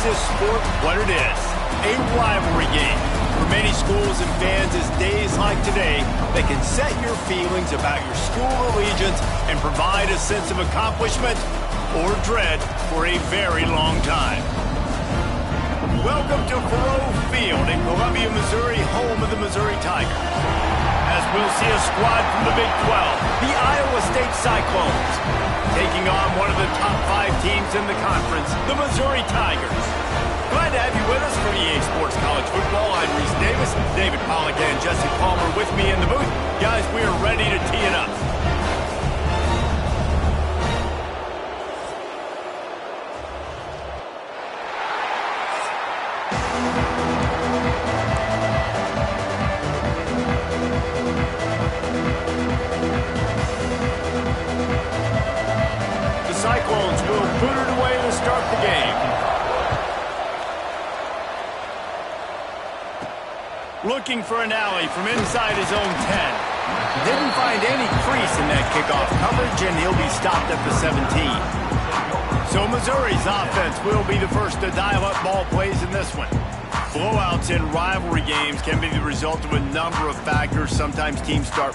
this sport what it is, a rivalry game. For many schools and fans, it's days like today that can set your feelings about your school allegiance and provide a sense of accomplishment or dread for a very long time. Welcome to Faurot Field in Columbia, Missouri, home of the Missouri Tigers. As we'll see a squad from the Big 12, the Iowa State Cyclones, taking on one of the top 5 teams in the conference, the Missouri Tigers. Glad to have you with us for EA Sports College Football. I'm Reese Davis, David Pollack and Jesse Palmer with me in the booth. Guys, we are ready to tee it up. Cyclones will put it away to start the game. Looking for an alley from inside his own 10. Didn't find any crease in that kickoff coverage, and he'll be stopped at the 17. So Missouri's offense will be the first to dial up ball plays in this one. Blowouts in rivalry games can be the result of a number of factors. Sometimes teams start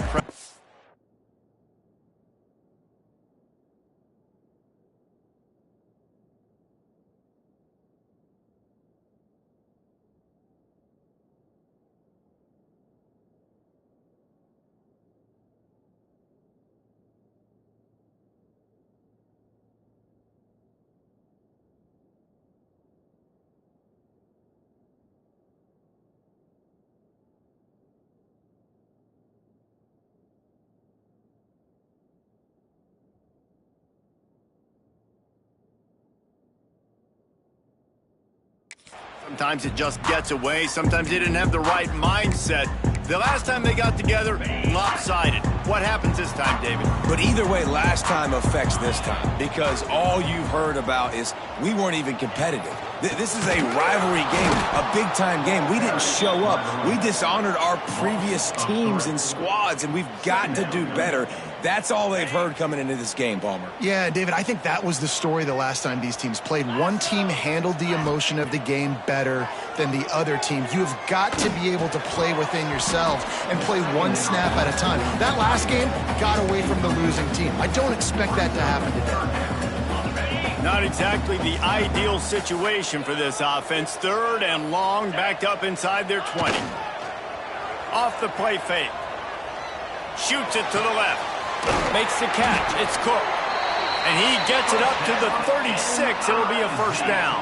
Sometimes it just gets away. Sometimes they didn't have the right mindset. The last time they got together, lopsided. What happens this time, David? But either way, last time affects this time, because all you've heard about is we weren't even competitive. This is a rivalry game, a big-time game. We didn't show up. We dishonored our previous teams and squads, and we've got to do better. That's all they've heard coming into this game, Palmer. Yeah, David, I think that was the story the last time these teams played. One team handled the emotion of the game better than the other team. You have got to be able to play within yourself and play one snap at a time. That last game got away from the losing team. I don't expect that to happen today. Not exactly the ideal situation for this offense. 3rd and long, backed up inside their 20. Off the play fake. Shoots it to the left. Makes the catch. It's Cook. And he gets it up to the 36. It'll be a first down.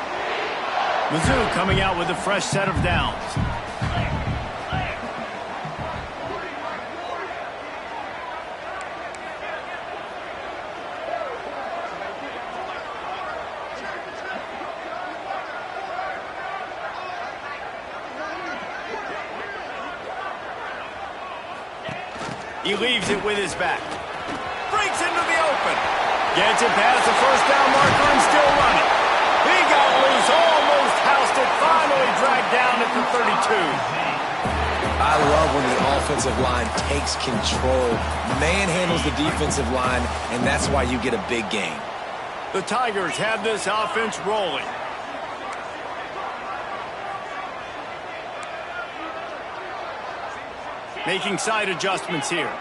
Mizzou coming out with a fresh set of downs. He leaves it with his back. Breaks into the open. Gets it past the first down marker and still running. He got loose, almost housed it, finally dragged down at the 32. I love when the offensive line takes control, manhandles the defensive line, and that's why you get a big game. The Tigers have this offense rolling. Making side adjustments here.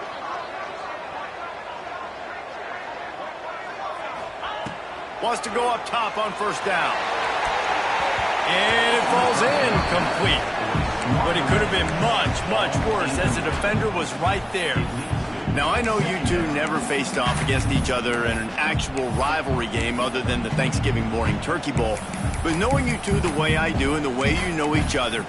Wants to go up top on first down. And it falls in complete. But it could have been much, much worse as the defender was right there. Now, I know you two never faced off against each other in an actual rivalry game other than the Thanksgiving morning Turkey Bowl. But knowing you two the way I do and the way you know each other,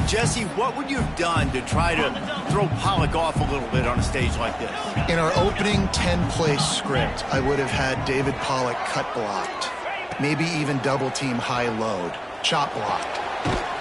Jesse, what would you have done to try to throw Pollack off a little bit on a stage like this? In our opening 10-play script, I would have had David Pollack cut blocked, maybe even double-team high load, chop blocked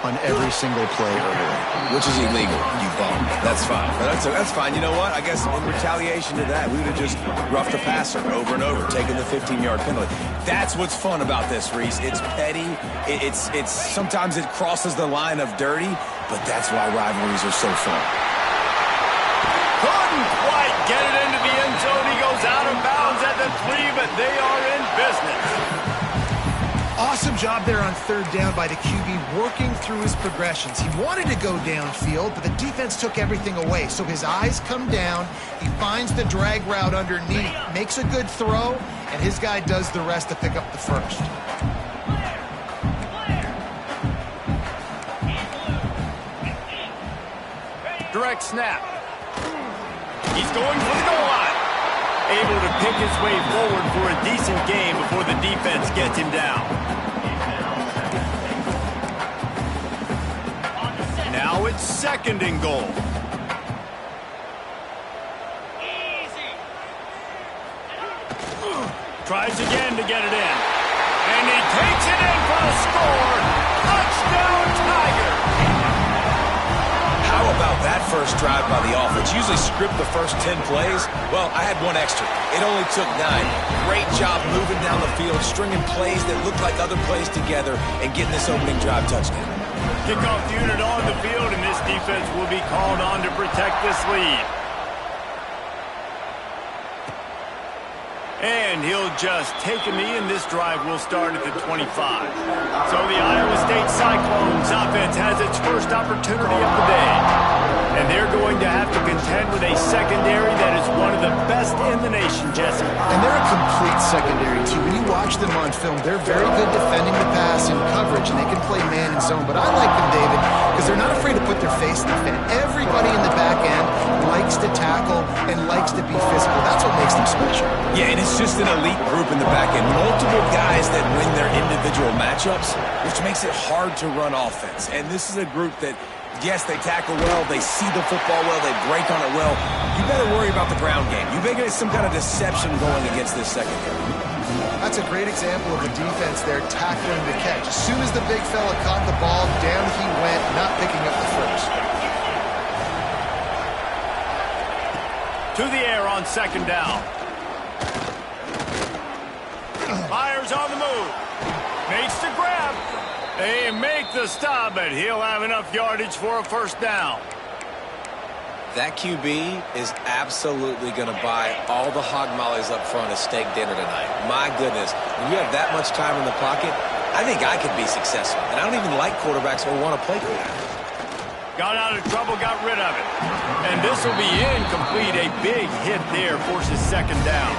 on every single play early. Which is illegal, you bum. That's fine. That's fine. You know what? I guess in retaliation to that, we would have just roughed the passer over and over, taking the 15-yard penalty. That's what's fun about this, Reese. It's petty. It's sometimes it crosses the line of dirty, but that's why rivalries are so fun. Couldn't quite get it into the end zone. He goes out of bounds at the 3, but they are in business. Awesome job there on third down by the QB, working through his progressions. He wanted to go downfield, but the defense took everything away. So his eyes come down, he finds the drag route underneath, makes a good throw, and his guy does the rest to pick up the first. Direct snap. He's going for the goal line. Able to pick his way forward for a decent game before the defense gets him down. Now it's second and goal. Tries again to get it in. And he takes it in for the score. Touchdown, Tiger. How about that first drive by the offense? Usually script the first 10 plays. Well, I had one extra. It only took 9. Great job moving down the field, stringing plays that look like other plays together, and getting this opening drive touchdown. Kickoff unit on the field, and this defense will be called on to protect this lead. And he'll just take a knee, and this drive will start at the 25. So the Iowa State Cyclones offense has its first opportunity of the day. And they're going to have to contend with a secondary that is one of the best in the nation, Jesse. And they're a complete secondary, too. When you watch them on film, they're very good defending the pass in coverage, and they can play man and zone. But I like them, David, because they're not afraid to put their face in the fan. Everybody in the back end likes to tackle and likes to be physical. That's what makes them special. Yeah, and it's just an elite group in the back end. Multiple guys that win their individual matchups, which makes it hard to run offense. And this is a group that, yes, they tackle well, they see the football well, they break on it well. You better worry about the ground game. You better get some kind of deception going against this secondary. That's a great example of the defense there tackling the catch. As soon as the big fella caught the ball, down he went, not picking up the first. To the air on second down. Fires on the move. Makes the grab. They make the stop, but he'll have enough yardage for a first down. That QB is absolutely going to buy all the hog mollies up front at steak dinner tonight. My goodness, when you have that much time in the pocket, I think I could be successful. And I don't even like quarterbacks who want to play quarterback. Got out of trouble, got rid of it. And this will be incomplete. A big hit there forces second down.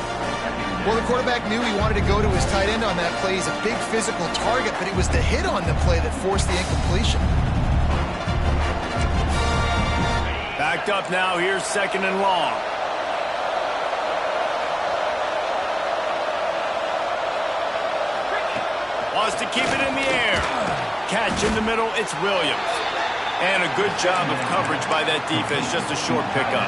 Well, the quarterback knew he wanted to go to his tight end on that play. He's a big physical target, but it was the hit on the play that forced the incompletion. Backed up now. Here's second and long. Wants to keep it in the air. Catch in the middle. It's Williams. And a good job of coverage by that defense. Just a short pickup.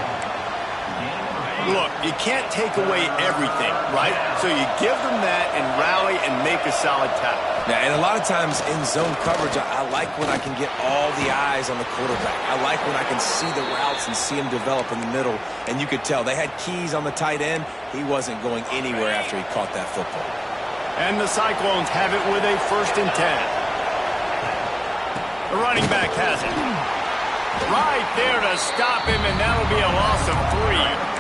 Look, you can't take away everything, right? So you give them that and rally and make a solid tackle. Yeah, and a lot of times in zone coverage, I like when I can get all the eyes on the quarterback. I like when I can see the routes and see him develop in the middle. And you could tell they had keys on the tight end. He wasn't going anywhere after he caught that football. And the Cyclones have it with a 1st and 10. The running back has it. Right there to stop him, and that'll be a loss of 3.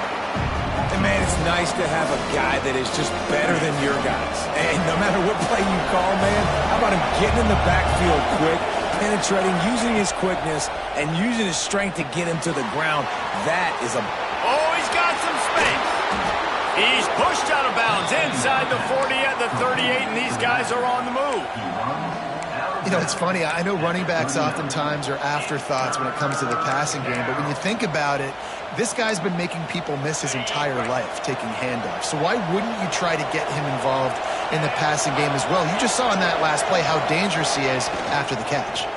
And, man, it's nice to have a guy that is just better than your guys. And no matter what play you call, man, how about him getting in the backfield quick, penetrating, using his quickness, and using his strength to get him to the ground. That is a... Oh, he's got some space. He's pushed out of bounds inside the 40 at the 38, and these guys are on the move. You know, it's funny. I know running backs oftentimes are afterthoughts when it comes to the passing game, but when you think about it, this guy's been making people miss his entire life taking handoffs. So why wouldn't you try to get him involved in the passing game as well? You just saw in that last play how dangerous he is after the catch.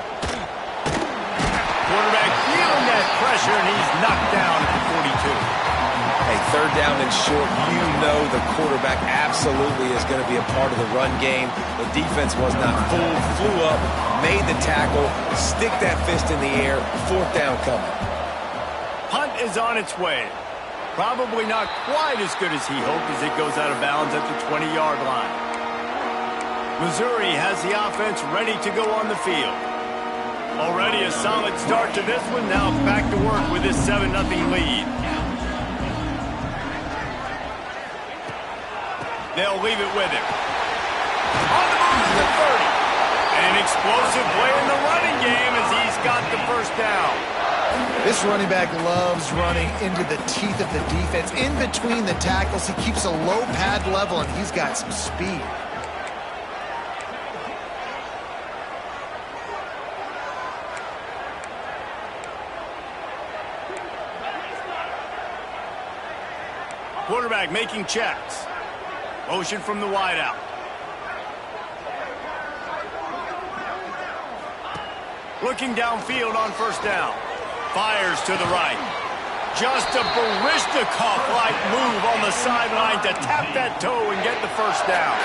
Quarterback feeling that pressure, and he's knocked down at the 42. Hey, third down and short, you know the quarterback absolutely is going to be a part of the run game. The defense was not fooled, flew up, made the tackle, stick that fist in the air, 4th down coming. Punt is on its way. Probably not quite as good as he hoped as it goes out of bounds at the 20-yard line. Missouri has the offense ready to go on the field. Already a solid start to this one. Now back to work with this 7-0 lead. They'll leave it with him. On the move, the 30. An explosive play in the running game as he's got the first down. This running back loves running into the teeth of the defense. In between the tackles, he keeps a low pad level, and he's got some speed. Quarterback making checks. Motion from the wideout. Looking downfield on first down. Fires to the right. Just a Baryshnikov-like move on the sideline to tap that toe and get the first down.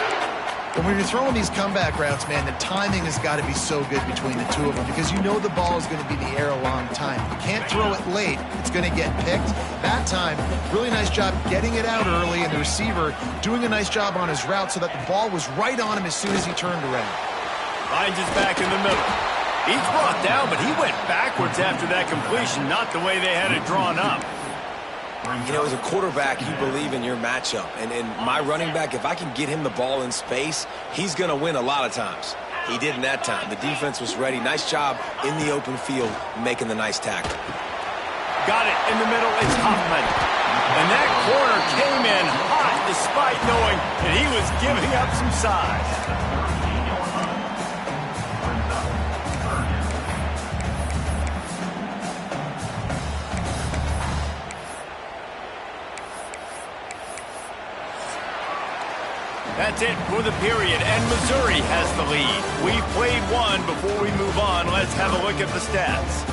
And when you're throwing these comeback routes, man, the timing has got to be so good between the two of them because you know the ball is going to be in the air a long time. You can't throw it late. It's going to get picked. That time, really nice job getting it out early, and the receiver doing a nice job on his route so that the ball was right on him as soon as he turned around. Finds his back in the middle. He's brought down, but he went backwards after that completion, not the way they had it drawn up. You know, as a quarterback, you believe in your matchup. And my running back, if I can get him the ball in space, he's going to win a lot of times. He did in that time. The defense was ready. Nice job in the open field making the nice tackle. Got it in the middle. It's Huffman. And that corner came in hot despite knowing that he was giving up some size. That's it for the period, and Missouri has the lead. We've played one. Before we move on, let's have a look at the stats.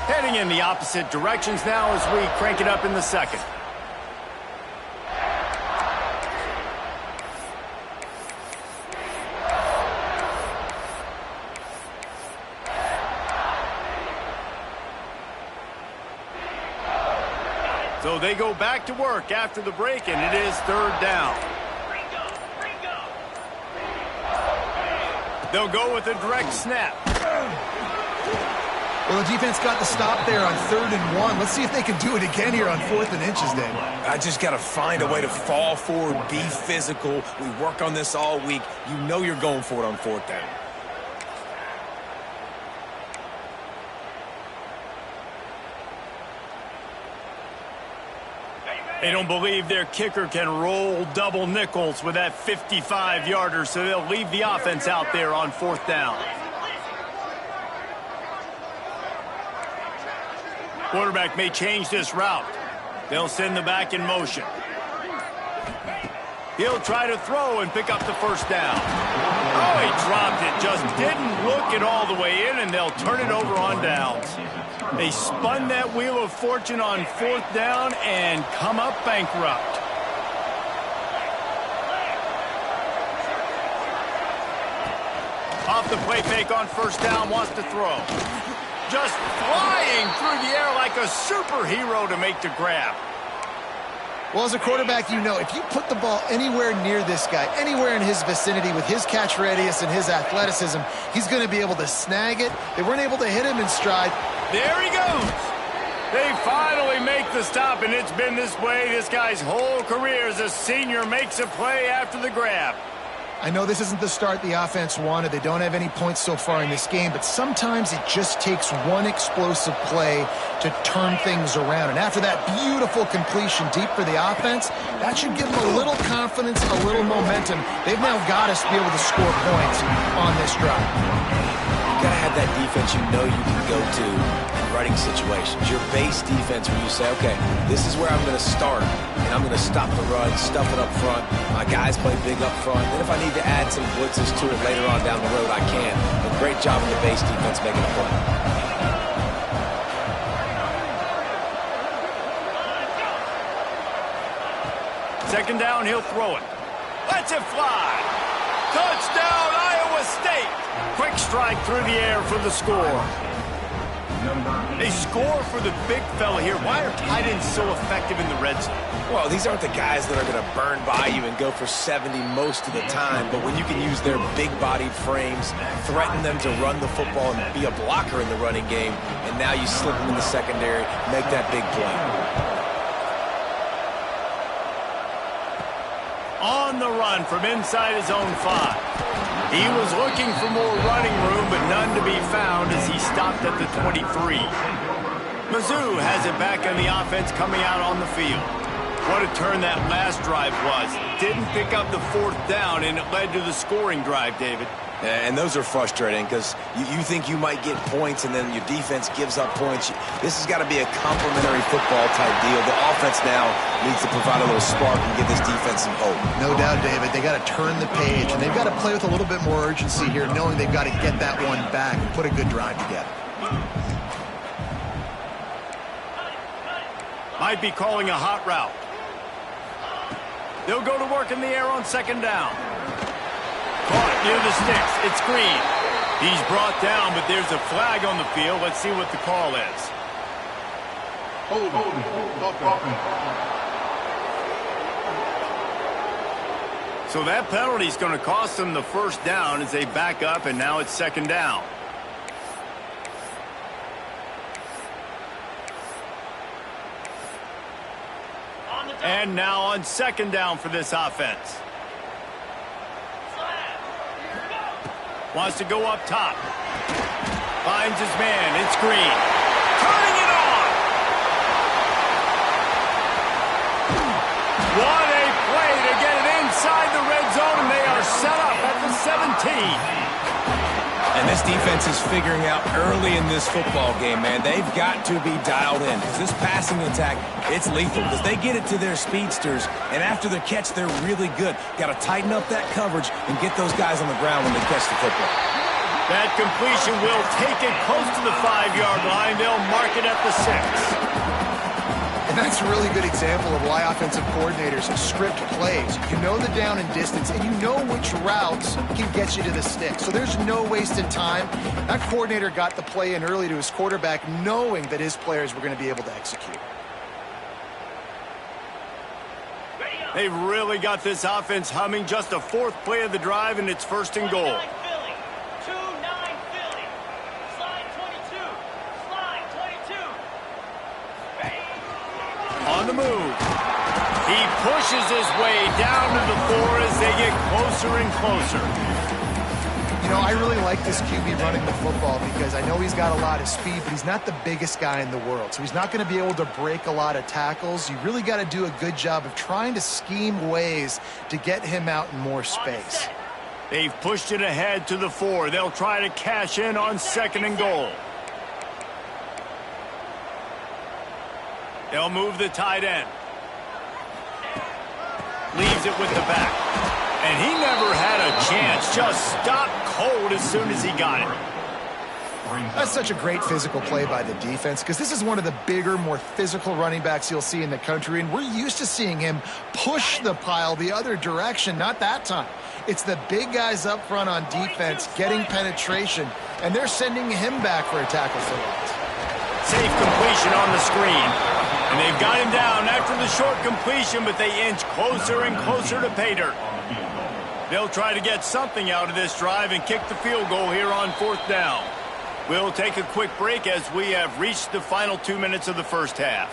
Heading in the opposite directions now as we crank it up in the second. So they go back to work after the break, and it is third down. They'll go with a direct snap. Well, the defense got the stop there on 3rd and 1. Let's see if they can do it again here on 4th and inches, Dave. I just got to find a way to fall forward, be physical. We work on this all week. You know you're going for it on 4th down. They don't believe their kicker can roll double nickels with that 55-yarder, so they'll leave the offense out there on 4th down. Quarterback may change this route. They'll send the back in motion. He'll try to throw and pick up the first down. Oh, he dropped it. Just didn't look it all the way in, and they'll turn it over on downs. They spun that wheel of fortune on 4th down and come up bankrupt. Off the play fake on first down, wants to throw. Just flying through the air like a superhero to make the grab. Well, as a quarterback, you know, if you put the ball anywhere near this guy, anywhere in his vicinity with his catch radius and his athleticism, he's going to be able to snag it. They weren't able to hit him in stride. There he goes. They finally make the stop, and it's been this way this guy's whole career as a senior makes a play after the grab. I know this isn't the start the offense wanted. They don't have any points so far in this game, but sometimes it just takes one explosive play to turn things around. And after that beautiful completion deep for the offense, that should give them a little confidence, a little momentum. They've now got us to be able to score points on this drive. You got to have that defense you know you can go to in running situations. Your base defense where you say, okay, this is where I'm going to start, and I'm going to stop the run, stuff it up front. My guys play big up front. Then if I need to add some blitzes to it later on down the road, I can. But great job in the base defense making a play. Second down, he'll throw it. Lets it fly. Touchdown, Iowa State. Quick strike through the air for the score. They score for the big fella here. Why are tight ends so effective in the red zone? Well, these aren't the guys that are going to burn by you and go for 70 most of the time, but when you can use their big-bodied frames, threaten them to run the football and be a blocker in the running game, and now you slip them in the secondary, make that big play. On the run from inside his own 5. He was looking for more running room, but none to be found as he stopped at the 23. Mizzou has it back on the offense coming out on the field. What a turn that last drive was. Didn't pick up the 4th down, and it led to the scoring drive, David. And those are frustrating because you think you might get points and then your defense gives up points. This has got to be a complementary football type deal. The offense now needs to provide a little spark and give this defense some hope. No doubt, David. They got to turn the page, and they've got to play with a little bit more urgency here, knowing they've got to get that one back and put a good drive together. Might be calling a hot route. They'll go to work in the air on 2nd down. Caught near the sticks. It's Green. He's brought down, but there's a flag on the field. Let's see what the call is. So that penalty is going to cost them the 1st down as they back up, and now it's 2nd down. And now on 2nd down for this offense. Wants to go up top. Finds his man. It's Green. Turning it on. What a play to get it inside the red zone, and they are set up at the 17. And this defense is figuring out early in this football game, man. They've got to be dialed in. Because this passing attack, it's lethal. Because they get it to their speedsters, and after the catch, they're really good. Got to tighten up that coverage and get those guys on the ground when they catch the football. That completion will take it close to the 5-yard line. They'll mark it at the 6. And that's a really good example of why offensive coordinators script plays. You know the down and distance, and you know which routes can get you to the stick. So there's no wasted time. That coordinator got the play in early to his quarterback, knowing that his players were going to be able to execute. They've really got this offense humming. Just a 4th play of the drive, and it's 1st and goal. On the move. He pushes his way down to the 4 as they get closer and closer. You know, I really like this QB running the football because I know he's got a lot of speed, but he's not the biggest guy in the world. So he's not going to be able to break a lot of tackles. You really got to do a good job of trying to scheme ways to get him out in more space. They've pushed it ahead to the 4. They'll try to cash in on 2nd and goal. They'll move the tight end. Leaves it with the back. And he never had a chance. Just stopped cold as soon as he got it. That's such a great physical play by the defense because this is one of the bigger, more physical running backs you'll see in the country, and we're used to seeing him push the pile the other direction. Not that time. It's the big guys up front on defense getting penetration, and they're sending him back for a tackle for loss. Safe completion on the screen. And they've got him down after the short completion, but they inch closer and closer to pay dirt. They'll try to get something out of this drive and kick the field goal here on 4th down. We'll take a quick break as we have reached the final 2 minutes of the 1st half.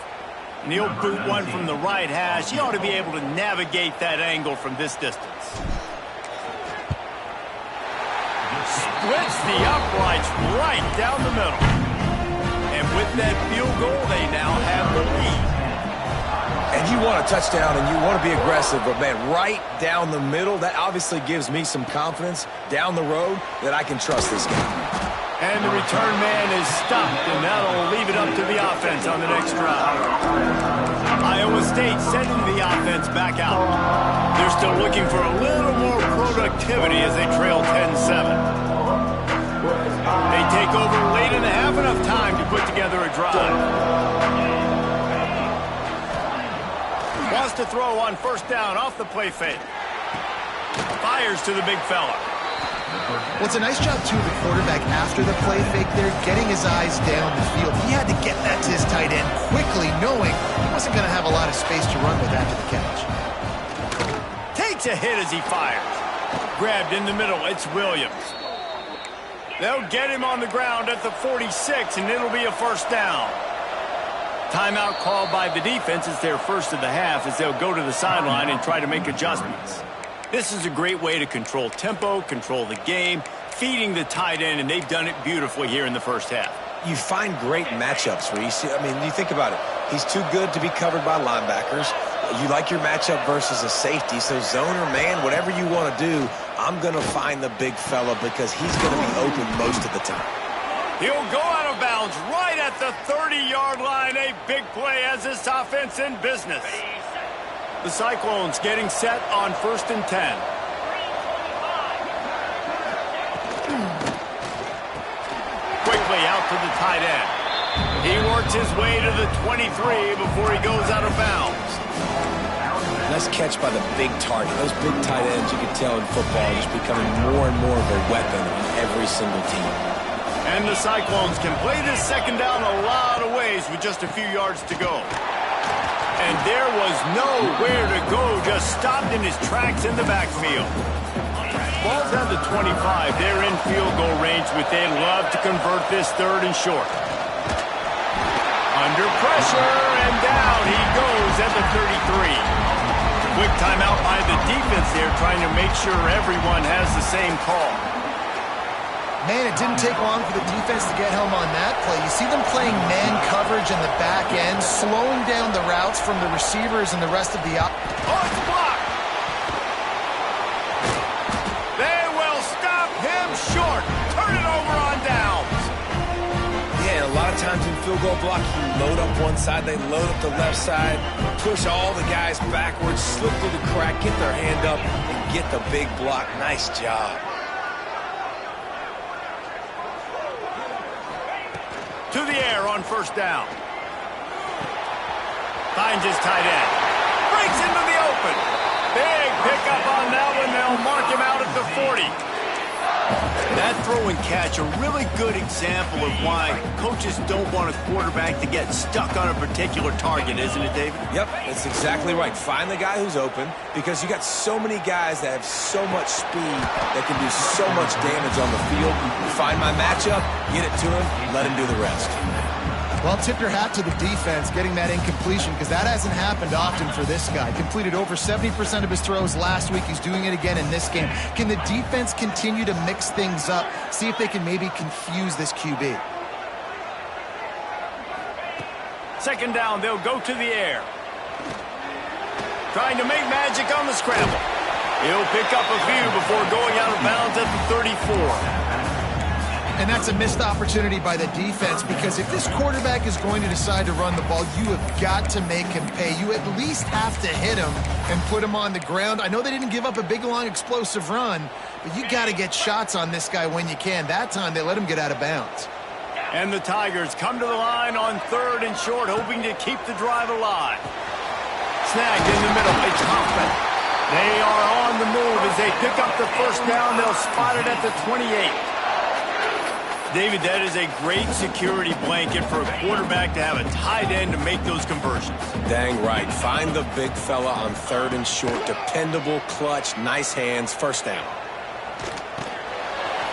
And he'll boot one from the right hash. He ought to be able to navigate that angle from this distance. Splits the uprights right down the middle. And with that field goal, they now have the lead. And you want a touchdown and you want to be aggressive, but man, right down the middle, that obviously gives me some confidence down the road that I can trust this guy. And the return man is stopped, and that'll leave it up to the offense on the next drive. Iowa State sending the offense back out. They're still looking for a little more productivity as they trail 10-7. They take over late in the half, enough time to put together a drive. Wants to throw on 1st down off the play fake. Fires to the big fella. Well, it's a nice job, too, of the quarterback after the play fake there, getting his eyes down the field. He had to get that to his tight end quickly, knowing he wasn't going to have a lot of space to run with after the catch. Takes a hit as he fires. Grabbed in the middle. It's Williams. They'll get him on the ground at the 46, and it'll be a first down. Timeout called by the defense. It's their first of the half as they'll go to the sideline and try to make adjustments. This is a great way to control tempo, control the game, feeding the tight end, and they've done it beautifully here in the first half. You find great matchups where you see, you think about it. He's too good to be covered by linebackers. You like your matchup versus a safety, so zone or man, whatever you want to do, I'm going to find the big fella because he's going to be open most of the time. He'll go out of bounds right at the 30-yard line. A big play as this offense in business. The Cyclones getting set on 1st and 10. Quickly out to the tight end. He works his way to the 23 before he goes out of bounds. Nice catch by the big target. Those big tight ends, you can tell in football, are just becoming more and more of a weapon on every single team. And the Cyclones can play this second down a lot of ways with just a few yards to go. And there was nowhere to go, just stopped in his tracks in the backfield. Ball's at the 25. They're in field goal range, but they'd love to convert this 3rd and short. Under pressure, and down he goes at the 33. Quick timeout by the defense there, trying to make sure everyone has the same call. Man, it didn't take long for the defense to get home on that play. You see them playing man coverage in the back end, slowing down the routes from the receivers and the rest of the it's blocked! They will stop him short. Turn it over on downs. Yeah, a lot of times in field goal block, you load up one side, they load up the left side, push all the guys backwards, slip through the crack, get their hand up, and get the big block. Nice job. To the air on 1st down. Finds his tight end. Breaks into the open. Big pickup on that one. They'll mark him out at the 40. That throw and catch, a really good example of why coaches don't want a quarterback to get stuck on a particular target, isn't it, David? Yep, that's exactly right. Find the guy who's open because you got so many guys that have so much speed that can do so much damage on the field. You find my matchup, get it to him, let him do the rest. Well, tip your hat to the defense getting that incompletion because that hasn't happened often for this guy. Completed over 70% of his throws last week. He's doing it again in this game. Can the defense continue to mix things up? See if they can maybe confuse this QB. 2nd down, they'll go to the air. Trying to make magic on the scramble. He'll pick up a few before going out of bounds at the 34. And that's a missed opportunity by the defense because if this quarterback is going to decide to run the ball, you have got to make him pay. You at least have to hit him and put him on the ground. I know they didn't give up a big, long, explosive run, but you got to get shots on this guy when you can. That time, they let him get out of bounds. And the Tigers come to the line on 3rd and short, hoping to keep the drive alive. Snagged in the middle. It's Hoffman. They are on the move as they pick up the 1st down. They'll spot it at the 28. David, that is a great security blanket for a quarterback to have a tight end to make those conversions. Dang right. Find the big fella on 3rd and short. Dependable, clutch, nice hands. 1st down.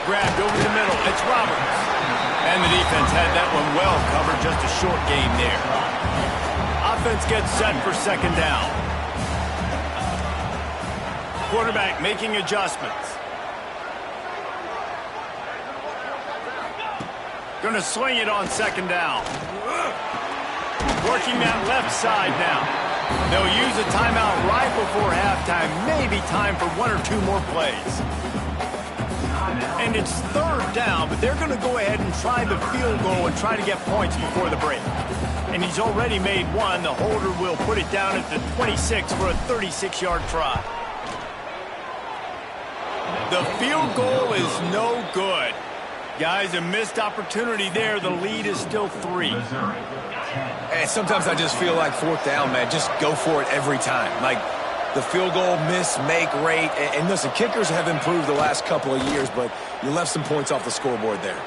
Grabbed over the middle. It's Roberts. And the defense had that one well covered. Just a short game there. Offense gets set for 2nd down. Quarterback making adjustments. Going to swing it on 2nd down. Working that left side now. They'll use a timeout right before halftime. Maybe time for 1 or 2 more plays. And it's 3rd down, but they're going to go ahead and try the field goal and try to get points before the break. And he's already made one. The holder will put it down at the 26 for a 36-yard try. The field goal is no good. Guys, a missed opportunity there. The lead is still 3. And sometimes I just feel like 4th down, man. Just go for it every time. Like, the field goal miss-make rate. And listen, kickers have improved the last couple of years, but you left some points off the scoreboard there.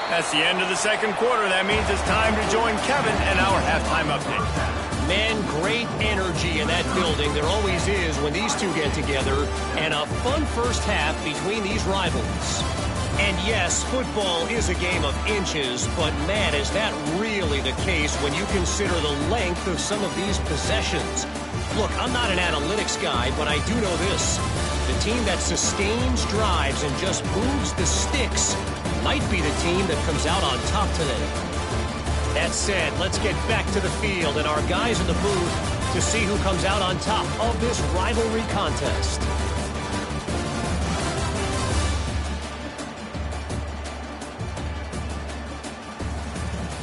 That's the end of the second quarter. That means it's time to join Kevin and our halftime update. Man, great energy in that building. There always is when these two get together. And a fun first half between these rivals. And yes, football is a game of inches, but man, is that really the case when you consider the length of some of these possessions. Look, I'm not an analytics guy, but I do know this. The team that sustains drives and just moves the sticks might be the team that comes out on top today. That said, let's get back to the field and our guys in the booth to see who comes out on top of this rivalry contest.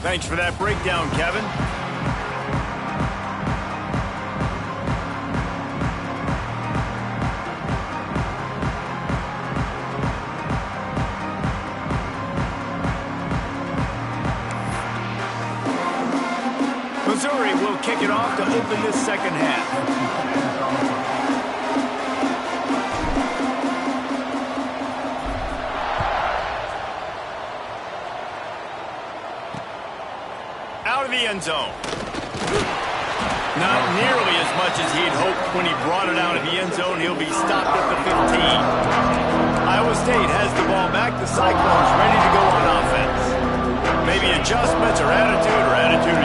Thanks for that breakdown, Kevin. Missouri will kick it off to open this second half. Out of the end zone. Not nearly as much as he'd hoped when he brought it out of the end zone. He'll be stopped at the 15. Iowa State has the ball back. The Cyclones ready to go on offense. Maybe adjustments or attitude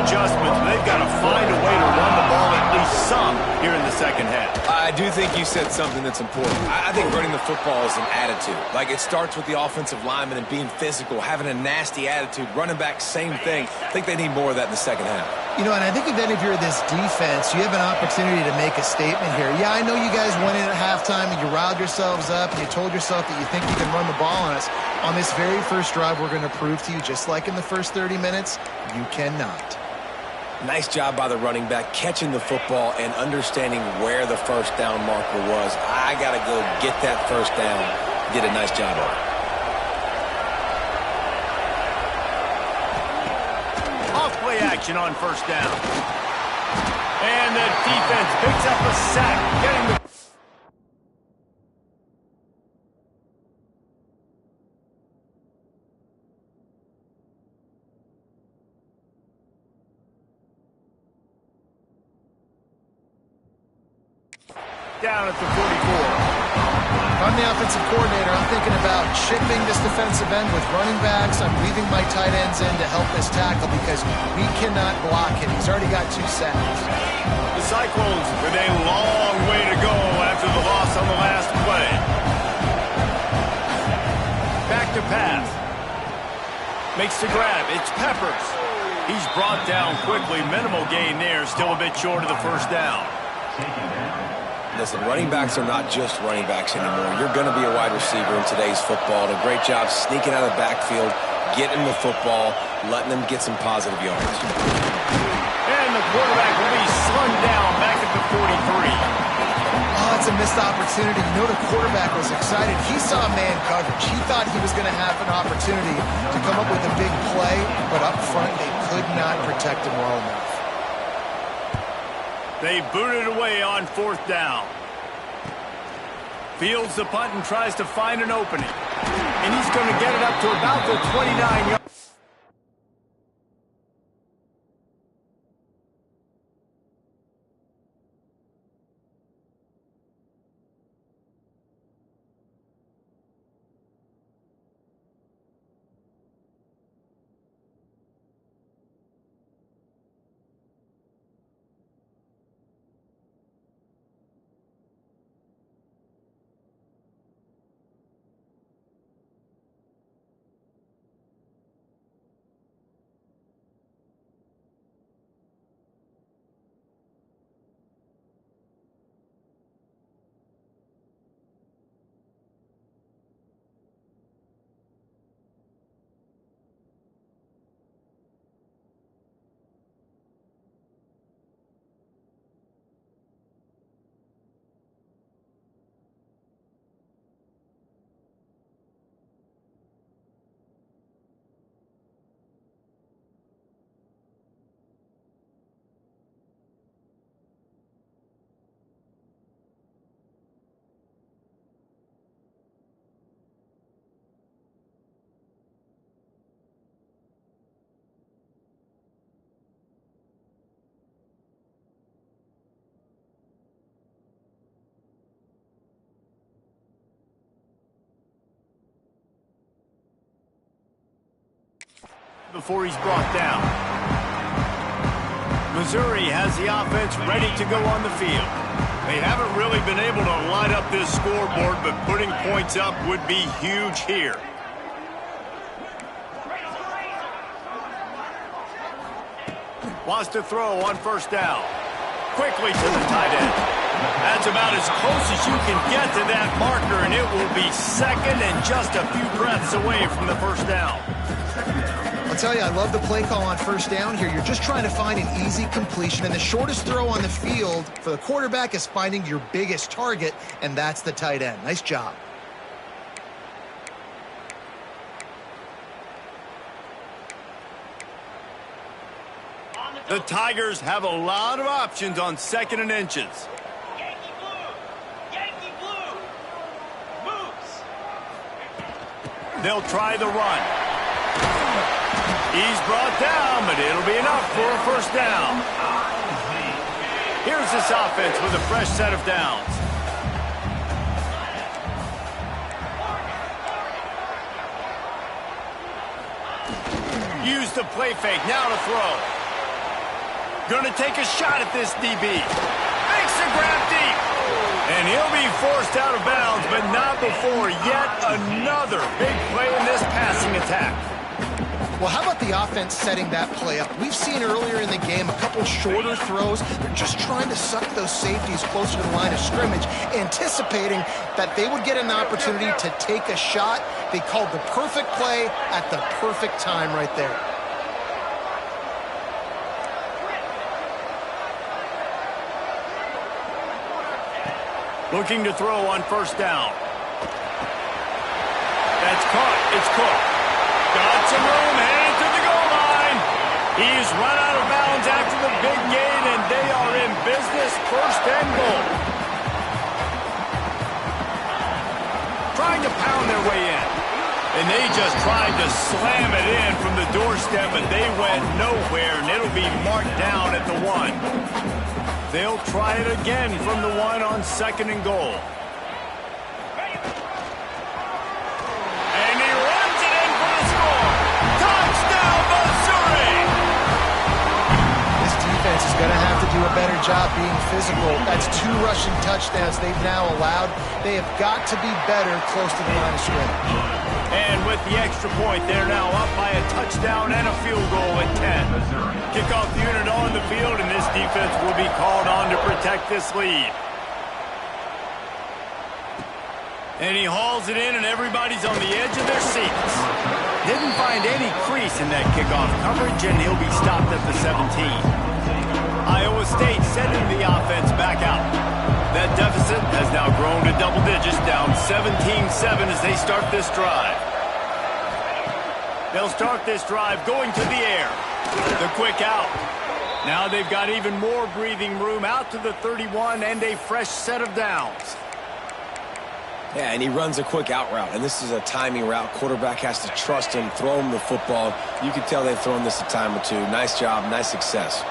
adjustments. They've got to find a way to run the ball at least some here in the second half. I do think you said something that's important. I think running the football is an attitude. Like, it starts with the offensive lineman and being physical, having a nasty attitude. Running back, same thing. I think they need more of that in the second half. You know, and I think then if you're this defense, you have an opportunity to make a statement here. Yeah, I know you guys went in at halftime and you riled yourselves up and you told yourself that you think you can run the ball on us. On this very first drive, we're going to prove to you, just like in the first 30 minutes, you cannot. Nice job by the running back, catching the football and understanding where the first down marker was. I got to go get that first down. Did a nice job of it. Off-play action on first down. And the defense picks up a sack, getting the down at the 44. If I'm the offensive coordinator, I'm thinking about chipping this defensive end with running backs. I'm leaving my tight ends in to help this tackle because we cannot block him. He's already got 2 sacks. The Cyclones with a long way to go after the loss on the last play. Back to pass. Makes the grab. It's Peppers. He's brought down quickly. Minimal gain there. Still a bit short of the first down. Listen, running backs are not just running backs anymore. You're going to be a wide receiver in today's football. And a great job sneaking out of the backfield, getting the football, letting them get some positive yards. And the quarterback will be slung down back at the 43. Oh, it's a missed opportunity. You know the quarterback was excited. He saw man coverage. He thought he was going to have an opportunity to come up with a big play, but up front they could not protect him well enough. They boot it away on fourth down. Fields the punt and tries to find an opening. And he's going to get it up to about the 29-yard. before he's brought down. Missouri has the offense ready to go on the field. They haven't really been able to light up this scoreboard, but putting points up would be huge here. Wants to throw on first down. Quickly to the tight end. That's about as close as you can get to that marker, and it will be second and just a few breaths away from the first down. I'll tell you, I love the play call on first down here. You're just trying to find an easy completion, and the shortest throw on the field for the quarterback is finding your biggest target, and that's the tight end. Nice job. The Tigers have a lot of options on second and inches. Yankee Blue moves. They'll try the run. He's brought down, but it'll be enough for a first down. Here's this offense with a fresh set of downs. Use the play fake, now to throw. Gonna take a shot at this DB. Makes the grab deep. And he'll be forced out of bounds, but not before yet another big play in this passing attack. Well, how about the offense setting that play up? We've seen earlier in the game a couple shorter throws. They're just trying to suck those safeties closer to the line of scrimmage, anticipating that they would get an opportunity to take a shot. They called the perfect play at the perfect time right there. Looking to throw on first down. That's caught. It's Cook. Got some room, headed to the goal line. He's run out of bounds after the big gain, and they are in business, first and goal. Trying to pound their way in. And they just tried to slam it in from the doorstep, but they went nowhere, and it'll be marked down at the 1. They'll try it again from the 1 on second and goal. And he runs it in for the score. Touchdown, Missouri! This defense is going to have to do a better job being physical. That's 2 rushing touchdowns they've now allowed. They have got to be better close to the line of scrimmage. And with the extra point, they're now up by a touchdown and a field goal at 10. Kickoff unit on the field, and this defense will be called on to protect this lead. And he hauls it in, and everybody's on the edge of their seats. Didn't find any crease in that kickoff coverage, and he'll be stopped at the 17. Iowa State sending the offense back out. That deficit has now grown to double digits, down 17-7 as they start this drive. They'll start this drive going to the air. The quick out. Now they've got even more breathing room out to the 31 and a fresh set of downs. Yeah, and he runs a quick out route, and this is a timing route. Quarterback has to trust him, throw him the football. You can tell they've thrown this a time or two. Nice job, nice success.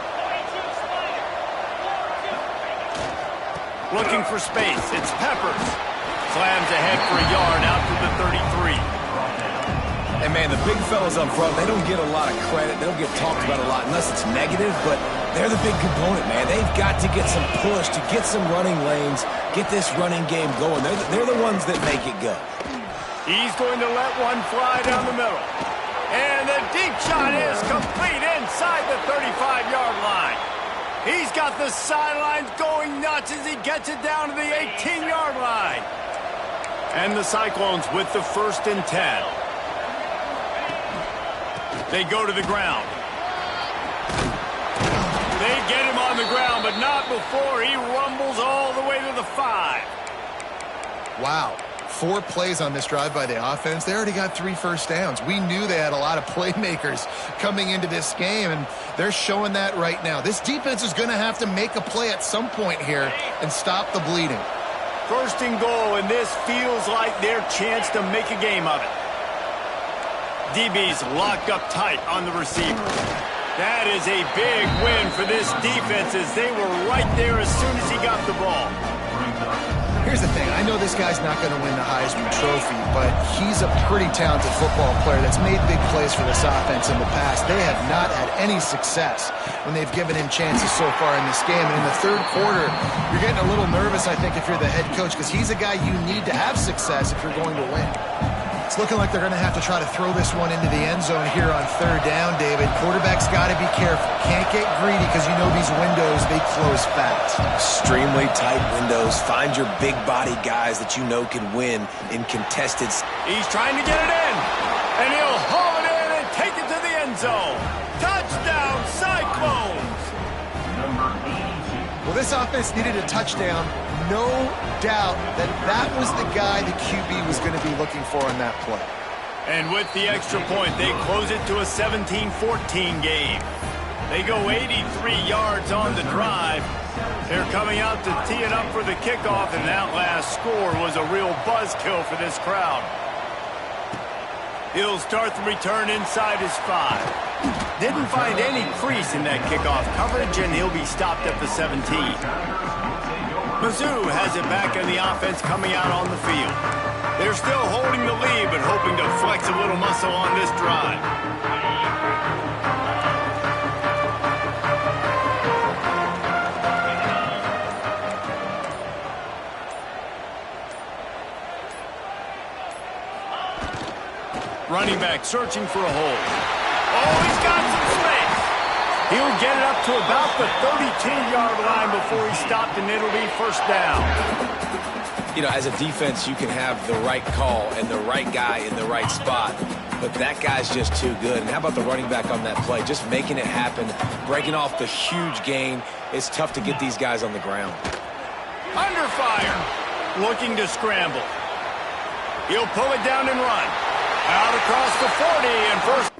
Looking for space. It's Peppers. Slams ahead for a yard out to the 33. And, man, the big fellas up front, they don't get a lot of credit. They don't get talked about a lot unless it's negative, but they're the big component, man. They've got to get some push, to get some running lanes, get this running game going. They're the ones that make it go. He's going to let one fly down the middle. And the deep shot is complete inside the 35-yard line. He's got the sidelines going nuts as he gets it down to the 18-yard line. And the Cyclones with the 1st and 10. They go to the ground. They get him on the ground, but not before he rumbles all the way to the 5. Wow. 4 plays on this drive by the offense. They already got 3 first downs. We knew they had a lot of playmakers coming into this game, and they're showing that right now. This defense is going to have to make a play at some point here and stop the bleeding. 1st and goal, and this feels like their chance to make a game of it. DB's locked up tight on the receiver. That is a big win for this defense as they were right there as soon as he got the ball. Here's the thing. I know this guy's not going to win the Heisman Trophy, but he's a pretty talented football player that's made big plays for this offense in the past. They have not had any success when they've given him chances so far in this game. And in the third quarter, you're getting a little nervous, I think, if you're the head coach, because he's a guy you need to have success if you're going to win. It's looking like they're going to have to try to throw this one into the end zone here on third down, David. Quarterback's got to be careful. Can't get greedy because you know these windows, they close fast. Extremely tight windows. Find your big body guys that you know can win in contested. He's trying to get it in, and he'll haul it in and take it to the end zone. Touchdown, Cyclones! Well, this offense needed a touchdown. No doubt that that was the guy the QB was going to be looking for on that play. And with the extra point, they close it to a 17-14 game. They go 83 yards on the drive. They're coming out to tee it up for the kickoff, and that last score was a real buzzkill for this crowd. He'll start the return inside his 5. Didn't find any crease in that kickoff coverage, and he'll be stopped at the 17. Mizzou has it back in the offense coming out on the field. They're still holding the lead, but hoping to flex a little muscle on this drive. Running back searching for a hole. Oh, he's got some space. He'll get it up to about the 32-yard line before he's stopped, and it'll be first down. You know, as a defense, you can have the right call and the right guy in the right spot, but that guy's just too good. And how about the running back on that play? Just making it happen, breaking off the huge gain. It's tough to get these guys on the ground. Under fire. Looking to scramble. He'll pull it down and run. Out across the 40 and first.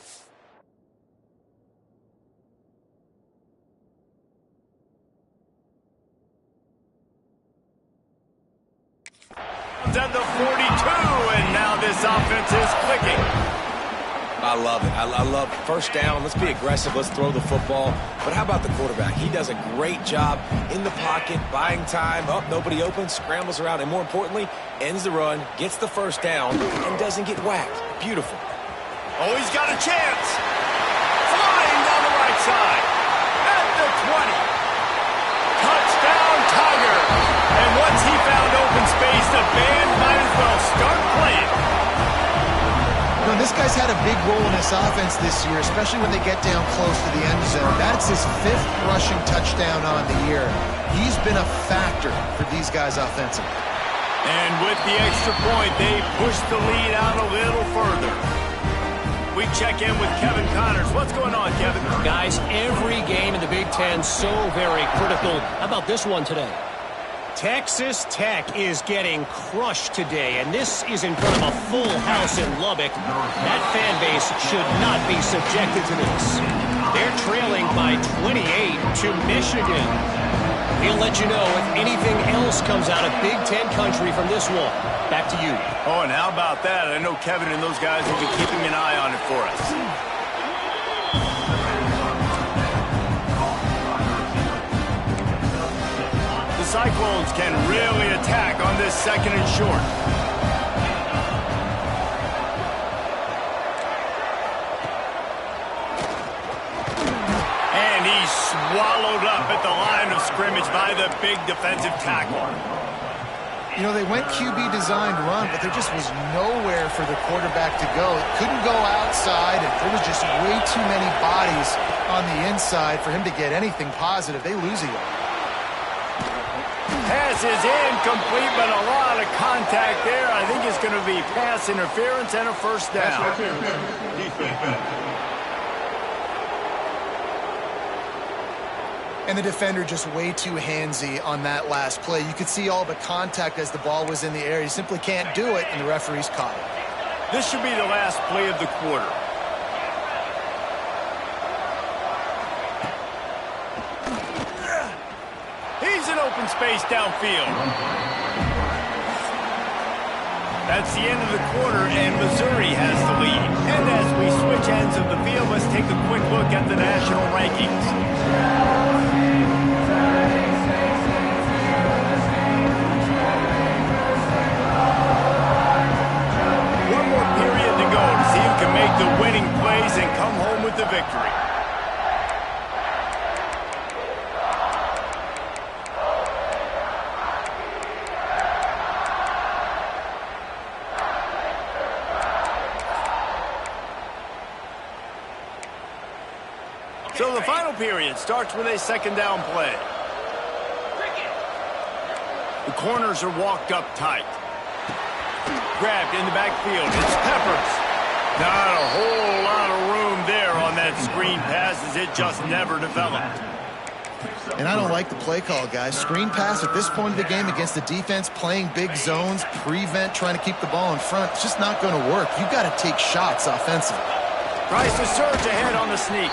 At the 42, and now this offense is clicking. I love it. I love first down. Let's be aggressive. Let's throw the football. But how about the quarterback? He does a great job in the pocket, buying time. Up, nobody open, scrambles around, and more importantly, ends the run, gets the first down, and doesn't get whacked. Beautiful. Oh, he's got a chance. Flying down the right side. At the 20. Touchdown, Tiger. And once he found open space, the band might as well start playing. You know, this guy's had a big role in this offense this year, especially when they get down close to the end zone. That's his 5th rushing touchdown on the year. He's been a factor for these guys offensively. And with the extra point, they push the lead out a little further. We check in with Kevin Connors. What's going on, Kevin? Guys, every game in the Big Ten so very critical. How about this one today? Texas Tech is getting crushed today, and this is in front of a full house in Lubbock. That fan base should not be subjected to this. They're trailing by 28 to Michigan. He'll let you know if anything else comes out of Big Ten country from this one. Back to you. Oh, and how about that? I know Kevin and those guys will be keeping an eye on it for us. The Cyclones can really attack on this 2nd and short. And he's swallowed up at the line of scrimmage by the big defensive tackle. You know, they went QB designed run, but there just was nowhere for the quarterback to go. Couldn't go outside, and there was just way too many bodies on the inside for him to get anything positive. They lose a yard. Pass is incomplete, but a lot of contact there. I think it's going to be pass interference and a first down. And the defender just way too handsy on that last play. You could see all the contact as the ball was in the air. He simply can't do it, and the referee's caught it. This should be the last play of the quarter. He's in open space downfield. That's the end of the quarter, and Missouri has the lead. And as we switch ends of the field, let's take a quick look at the national rankings. the final period starts with a second down play. The corners are walked up tight. Grabbed in the backfield. It's Peppers. Not a whole lot of room there on that screen pass as it just never developed. And I don't like the play call, guys. Screen pass at this point of the game against the defense, playing big zones, prevent, trying to keep the ball in front. It's just not going to work. You've got to take shots offensively. Tries to surge ahead on the sneak.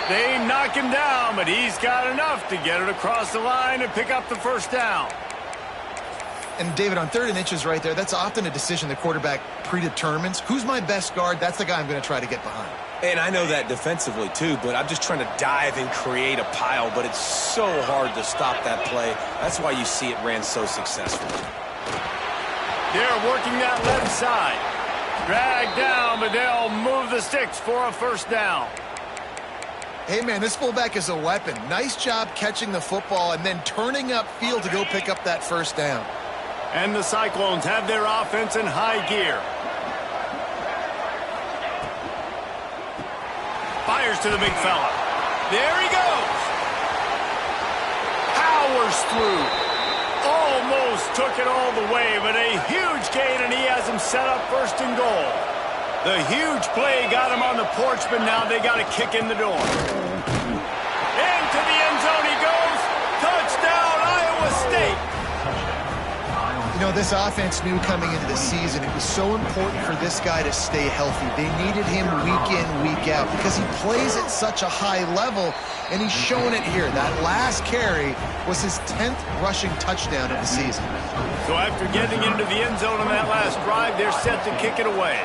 They knock him down, but he's got enough to get it across the line and pick up the first down. And, David, on 3rd and inches right there, that's often a decision the quarterback predetermines. Who's my best guard? That's the guy I'm going to try to get behind. And I know that defensively, too, but I'm just trying to dive and create a pile, but it's so hard to stop that play. That's why you see it ran so successfully. They're working that left side. Dragged down, but they'll move the sticks for a first down. Hey, man, this fullback is a weapon. Nice job catching the football and then turning upfield to go pick up that first down. And the Cyclones have their offense in high gear. Fires to the big fella. There he goes. Powers through. Almost took it all the way, but a huge gain, and he has him set up first and goal. The huge play got him on the porch, but now they got to kick in the door. Into the end zone he goes. Touchdown, Iowa State. You know, this offense knew coming into the season it was so important for this guy to stay healthy. They needed him week in, week out because he plays at such a high level, and he's showing it here. That last carry was his 10th rushing touchdown of the season. So after getting into the end zone on that last drive, they're set to kick it away.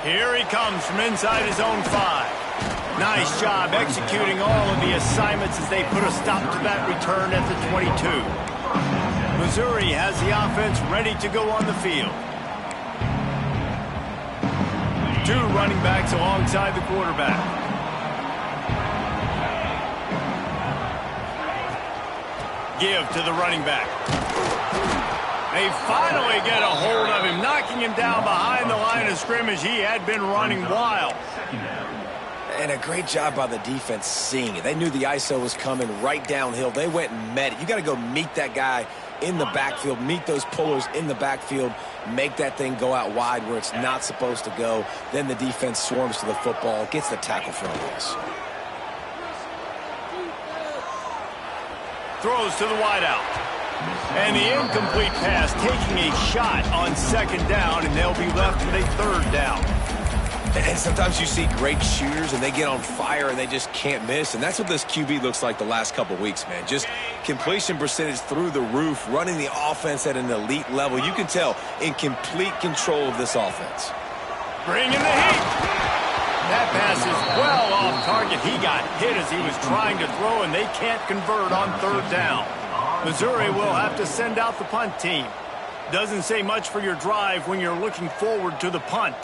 Here he comes from inside his own 5. Nice job executing all of the assignments as they put a stop to that return at the 22. Missouri has the offense ready to go on the field. 2 running backs alongside the quarterback. Give to the running back. They finally get a hold of him, knocking him down behind the line of scrimmage. He had been running wild. And a great job by the defense seeing it. They knew the ISO was coming right downhill. They went and met it. You got to go meet that guy in the backfield, meet those pullers in the backfield, make that thing go out wide where it's not supposed to go. Then the defense swarms to the football, gets the tackle for a loss. Throws to the wideout. And the incomplete pass taking a shot on 2nd down, and they'll be left with a 3rd down. And sometimes you see great shooters, and they get on fire, and they just can't miss. And that's what this QB looks like the last couple weeks, man. Just completion percentage through the roof, running the offense at an elite level. You can tell in complete control of this offense. Bringing the heat. That pass is well off target. He got hit as he was trying to throw, and they can't convert on 3rd down. Missouri will have to send out the punt team. Doesn't say much for your drive when you're looking forward to the punt.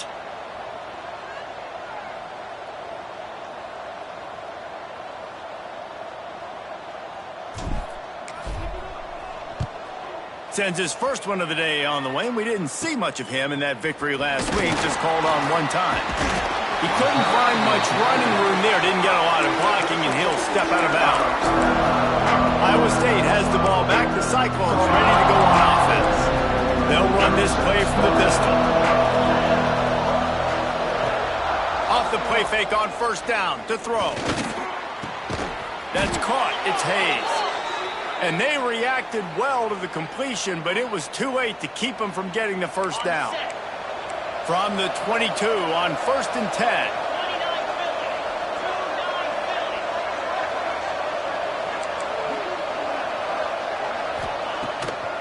Sends his first one of the day on the way, and we didn't see much of him in that victory last week, just called on 1 time. He couldn't find much running room there, didn't get a lot of blocking, and he'll step out of bounds. Iowa State has the ball back. The Cyclones ready to go on offense. They'll run this play from the pistol. Off the play fake on 1st down to throw. That's caught. It's Hayes. And they reacted well to the completion, but it was too late to keep them from getting the 1st down. From the 22 on 1st and 10.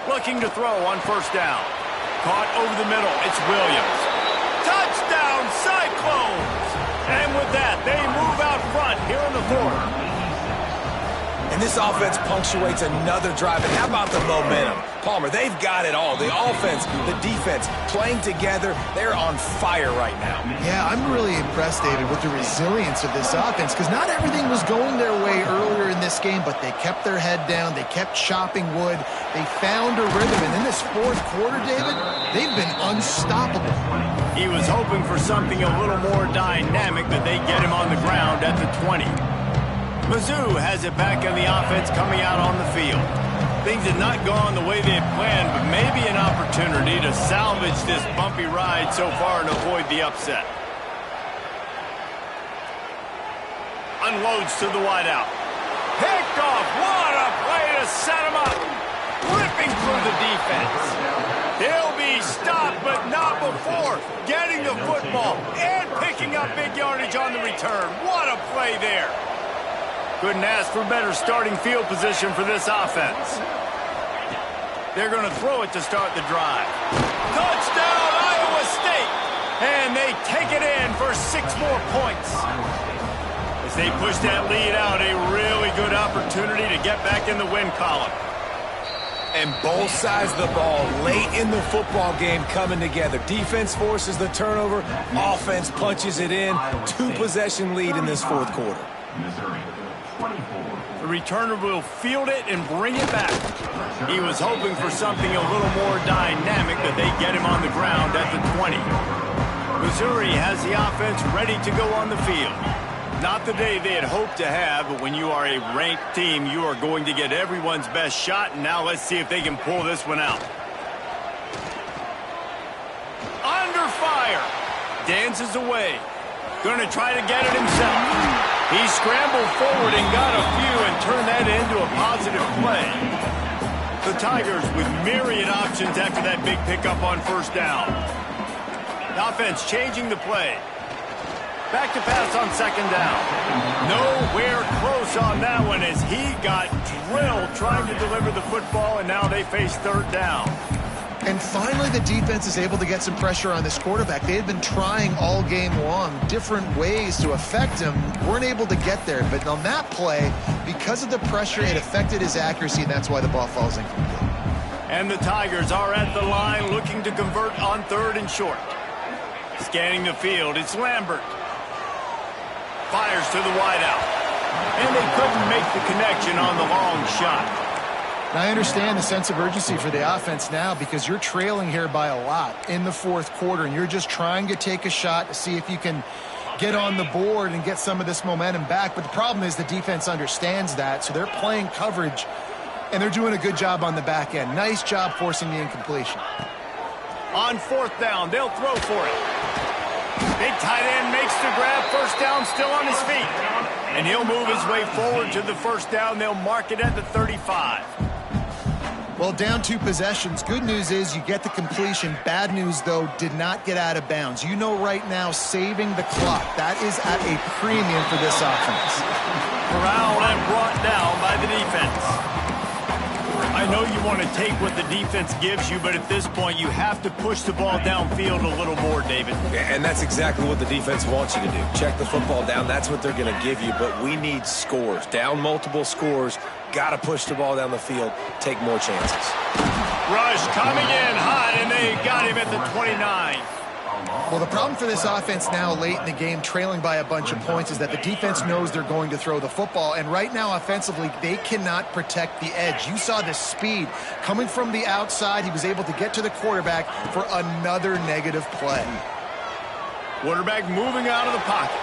Looking to throw on 1st down. Caught over the middle. It's Williams. Touchdown, Cyclones! And with that, they move out front here in the 4th. And this offense punctuates another drive. And how about the momentum? Palmer, they've got it all. The offense, the defense, playing together. They're on fire right now. Yeah, I'm really impressed, David, with the resilience of this offense because not everything was going their way earlier in this this game, but they kept their head down. They kept chopping wood. They found a rhythm. And in this fourth quarter, David, they've been unstoppable. He was hoping for something a little more dynamic, that they get him on the ground at the 20. Mizzou has it back in the offense coming out on the field. Things had not gone the way they had planned, but maybe an opportunity to salvage this bumpy ride so far and avoid the upset. Unloads to the wideout. Picked off. What a play to set him up. Ripping through the defense. He'll be stopped, but not before getting the football and picking up big yardage on the return. What a play there. Couldn't ask for better starting field position for this offense. They're going to throw it to start the drive. Touchdown, Iowa State! And they take it in for 6 more points. As they push that lead out, a really good opportunity to get back in the win column. And both sides of the ball late in the football game coming together. Defense forces the turnover. Offense punches it in. 2-possession lead in this fourth quarter. The returner will field it and bring it back. He was hoping for something a little more dynamic, that they get him on the ground at the 20. Missouri has the offense ready to go on the field. Not the day they had hoped to have, but when you are a ranked team, you are going to get everyone's best shot, and now let's see if they can pull this one out. Under fire. Dances away. Going to try to get it himself. He scrambled forward and got a few and turned that into a positive play. The Tigers with myriad options after that big pickup on first down. The offense changing the play. Back to pass on second down. Nowhere close on that one as he got drilled trying to deliver the football, and now they face third down. And finally, the defense is able to get some pressure on this quarterback. They had been trying all game long different ways to affect him. Weren't able to get there. But on that play, because of the pressure, it affected his accuracy, and that's why the ball falls incomplete. And the Tigers are at the line looking to convert on third and short. Scanning the field, it's Lambert. Fires to the wideout. And they couldn't make the connection on the long shot. Now, I understand the sense of urgency for the offense now because you're trailing here by a lot in the fourth quarter, and you're just trying to take a shot to see if you can get on the board and get some of this momentum back. But the problem is the defense understands that, so they're playing coverage, and they're doing a good job on the back end. Nice job forcing the incompletion. On fourth down, they'll throw for it. Big tight end makes the grab. First down, still on his feet. And he'll move his way forward to the first down. They'll mark it at the 35. Well, down 2 possessions. Good news is you get the completion. Bad news, though, did not get out of bounds. You know right now, saving the clock. That is at a premium for this offense. Corralled and brought down by the defense. I know you want to take what the defense gives you, but at this point, you have to push the ball downfield a little more, David. And that's exactly what the defense wants you to do. Check the football down. That's what they're going to give you, but we need scores. Down multiple scores. Got to push the ball down the field. Take more chances. Rush coming in hot, and they got him at the 29. Well, the problem for this offense now late in the game, trailing by a bunch of points, is that the defense knows they're going to throw the football. And right now, offensively, they cannot protect the edge. You saw the speed coming from the outside. He was able to get to the quarterback for another negative play. Quarterback moving out of the pocket.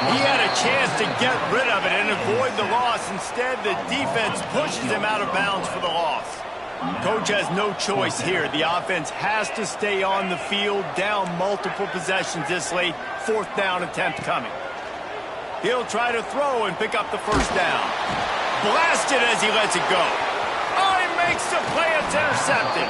He had a chance to get rid of it and avoid the loss. Instead, the defense pushes him out of bounds for the loss. Coach has no choice here. The offense has to stay on the field, down multiple possessions this late. Fourth down attempt coming. He'll try to throw and pick up the first down. Blasted as he lets it go. Oh, he makes the play. It's intercepted.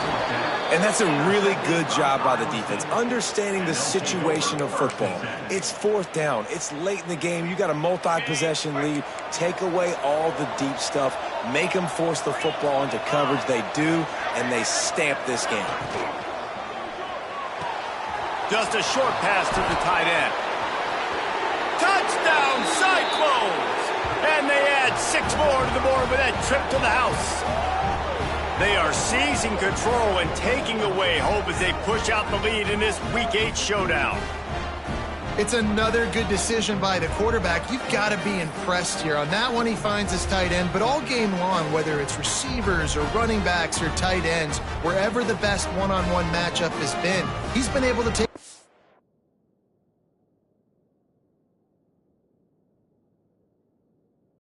And that's a really good job by the defense, understanding the situation of football. It's fourth down. It's late in the game. You got a multi-possession lead. Take away all the deep stuff. Make them force the football into coverage. They do, and they stamp this game. Just a short pass to the tight end. Touchdown, Cyclones! And they add 6 more to the board with that trip to the house. They are seizing control and taking away hope as they push out the lead in this Week 8 showdown. It's another good decision by the quarterback. You've got to be impressed here. On that one, he finds his tight end, but all game long, whether it's receivers or running backs or tight ends, wherever the best one-on-one matchup has been, he's been able to take...